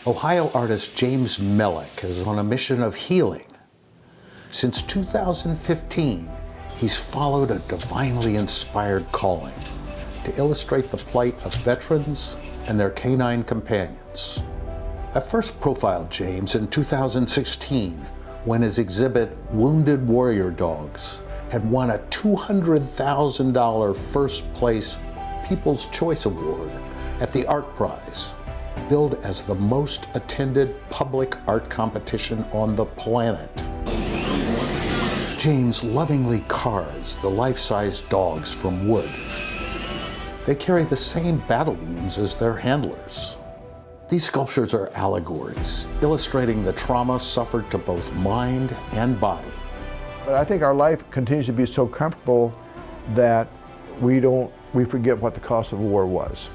Ohio artist James Mellick is on a mission of healing. Since 2015, he's followed a divinely inspired calling to illustrate the plight of veterans and their canine companions. I first profiled James in 2016 when his exhibit, Wounded Warrior Dogs, had won a $200,000 first place People's Choice Award at the Art Prize, billed as the most attended public art competition on the planet. James lovingly carves the life-size dogs from wood. They carry the same battle wounds as their handlers. These sculptures are allegories, illustrating the trauma suffered to both mind and body. But I think our life continues to be so comfortable that we forget what the cost of war was.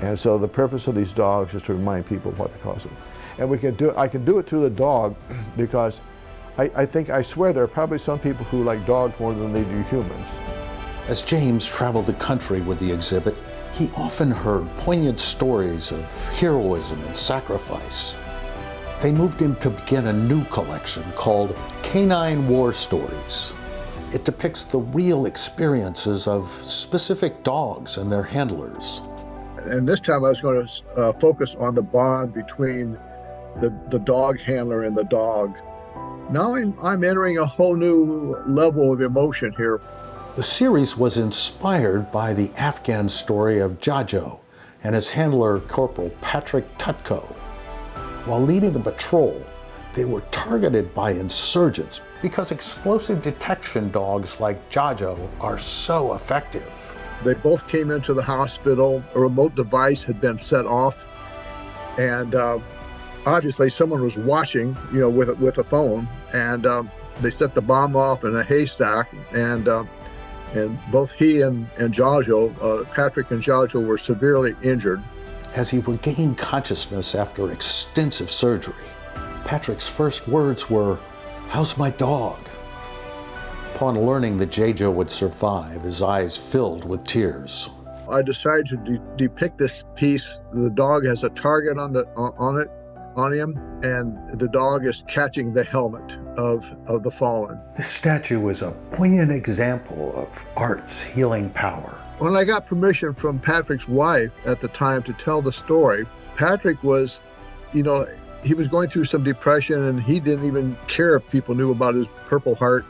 And so the purpose of these dogs is to remind people of what the cost of it. And I can do it through the dog because I swear there are probably some people who like dogs more than they do humans. As James traveled the country with the exhibit, he often heard poignant stories of heroism and sacrifice. They moved him to begin a new collection called Canine War Stories. It depicts the real experiences of specific dogs and their handlers. And this time I was going to focus on the bond between the dog handler and the dog. Now I'm entering a whole new level of emotion here. The series was inspired by the Afghan story of Jajo and his handler, Corporal Patrick Tutko. While leading a patrol, they were targeted by insurgents because explosive detection dogs like Jajo are so effective. They both came into the hospital. A remote device had been set off, and obviously someone was watching, with a phone, and they set the bomb off in a haystack, and both he and Jajo, Patrick and Jajo, were severely injured. As he regained consciousness after extensive surgery, Patrick's first words were, "How's my dog?" Upon learning that Jajo would survive, his eyes filled with tears. I decided to depict this piece. The dog has a target on him, and the dog is catching the helmet of the fallen. This statue is a poignant example of art's healing power. When I got permission from Patrick's wife at the time to tell the story, Patrick was, he was going through some depression, and he didn't even care if people knew about his Purple Heart.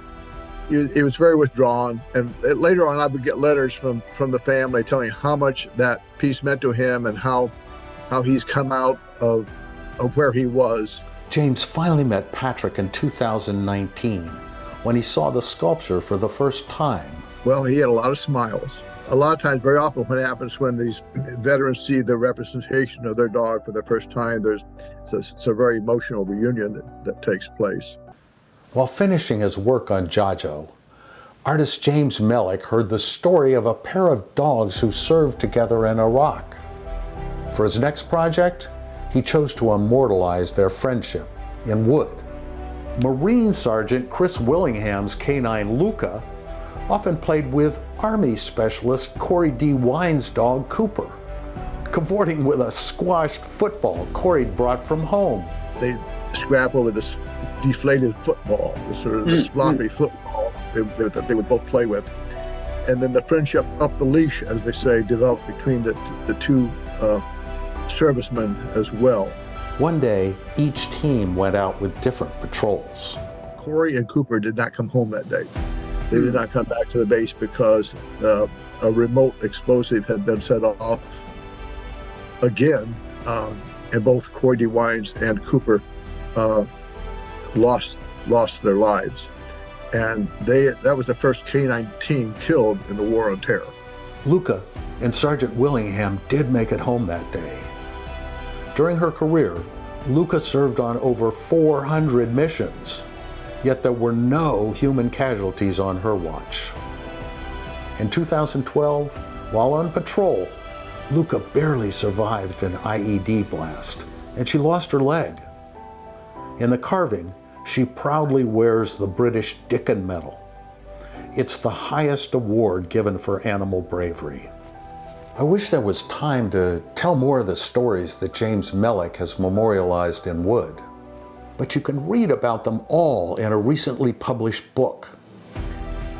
He was very withdrawn, and later on I would get letters from the family telling how much that piece meant to him and how he's come out of where he was. James finally met Patrick in 2019 when he saw the sculpture for the first time. Well, he had a lot of smiles. A lot of times, very often what happens when these veterans see the representation of their dog for the first time, it's a very emotional reunion that takes place. While finishing his work on Jajo, artist James Mellick heard the story of a pair of dogs who served together in Iraq. For his next project, he chose to immortalize their friendship in wood. Marine Sergeant Chris Willingham's canine Luca often played with Army Specialist Corey D. Wine's dog Cooper, cavorting with a squashed football Corey'd brought from home. They scrap over this deflated football, this floppy football that they would both play with. And then the friendship up the leash, as they say, developed between the two servicemen as well. One day, each team went out with different patrols. Corey and Cooper did not come home that day. They did not come back to the base because a remote explosive had been set off again, and both Corey D. Wines and Cooper lost their lives. And that was the first canine team killed in the War on Terror. Luca and Sergeant Willingham did make it home that day. During her career, Luca served on over 400 missions, yet there were no human casualties on her watch. In 2012, while on patrol, Luca barely survived an IED blast, and she lost her leg. In the carving, she proudly wears the British Dickon Medal. It's the highest award given for animal bravery. I wish there was time to tell more of the stories that James Mellick has memorialized in wood, but you can read about them all in a recently published book.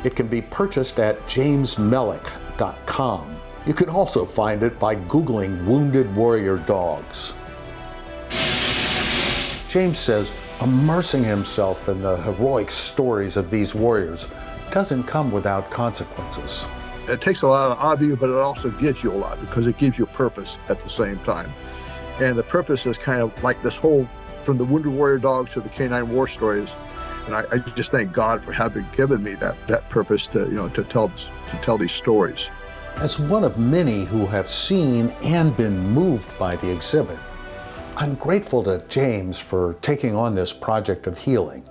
It can be purchased at jamesmellick.com. You can also find it by Googling Wounded Warrior Dogs. James says immersing himself in the heroic stories of these warriors doesn't come without consequences. It takes a lot out of you, but it also gives you a lot because it gives you a purpose at the same time. And the purpose is kind of like this whole, from the Wounded Warrior Dogs to the Canine War Stories. And I just thank God for having given me that purpose to tell these stories. As one of many who have seen and been moved by the exhibit, I'm grateful to James for taking on this project of healing,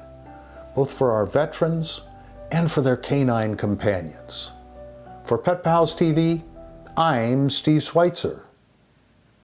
both for our veterans and for their canine companions. For Pet Pals TV, I'm Steve Sweitzer.